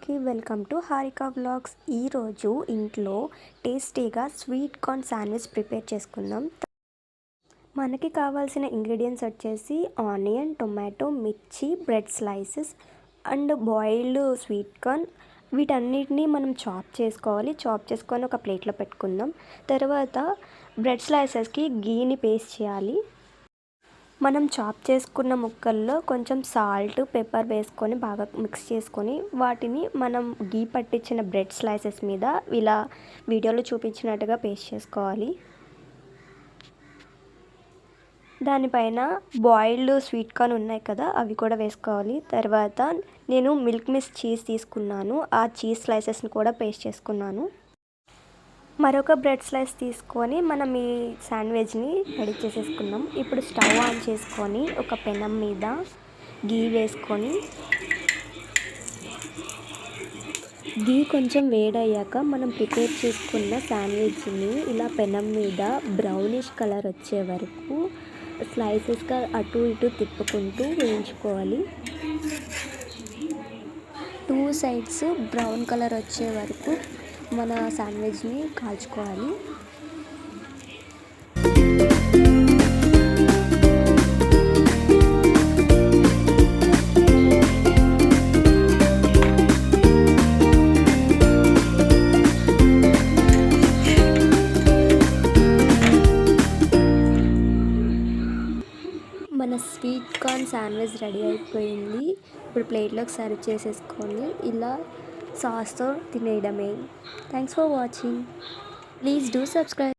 అందరికీ welcome to Harika vlogs. ఈరోజు ఇంట్లో టేస్టీగా స్వీట్ కార్న్ శాండ్విచ్ ప్రిపేర్ చేసుకుందాం. మనకి కావాల్సిన ఇంగ్రీడియంట్స్ వచ్చేసి ఆనియన్, టొమాటో, మిర్చి, bread slices and boiled sweet corn. వీటన్నిటిని మనం చాప్ చేసుకోవాలి. చాప్ చేసుకొని ఒక ప్లేట్లో పెట్టుకుందాం. తర్వాత బ్రెడ్ స్లైసెస్కి గీని పేస్ట్ చేయాలి. మనం చాప్ చేసుకున్న ముక్కల్లో కొంచెం సాల్ట్, పెప్పర్ వేసుకొని బాగా మిక్స్ చేసుకొని వాటిని మనం గీ పట్టించిన బ్రెడ్ స్లైసెస్ మీద ఇలా వీడియోలో చూపించినట్టుగా పేస్ట్ చేసుకోవాలి. దానిపైన బాయిల్డ్ స్వీట్ కార్న్ ఉన్నాయి కదా, అవి కూడా వేసుకోవాలి. తర్వాత నేను మిల్క్ మిస్ట్ చీజ్ తీసుకున్నాను. ఆ చీజ్ స్లైసెస్ని కూడా పేస్ట్ చేసుకున్నాను. మరొక బ్రెడ్ స్లైస్ తీసుకొని మనం ఈ శాండ్విచ్ని రెడీ చేసేసుకుందాం. ఇప్పుడు స్టవ్ ఆన్ చేసుకొని ఒక పెనం మీద గీ వేసుకొని గీ కొంచెం వేడయ్యాక మనం ప్రిపేర్ చేసుకున్న శాండ్విచ్ని ఇలా పెనం మీద బ్రౌనిష్ కలర్ వచ్చే వరకు స్లైసెస్గా అటు ఇటు తిప్పుకుంటూ వేయించుకోవాలి. 2 సైడ్స్ బ్రౌన్ కలర్ వచ్చే వరకు మన శాండ్విచ్ని కాల్చుకోవాలి. మన స్వీట్ కార్న్ శాండ్విచ్ రెడీ అయిపోయింది. ఇప్పుడు ప్లేట్లోకి సర్వ్ చేసేసుకొని ఇలా సాస్తో తినేయడమే. Thanks for watching. Please do subscribe.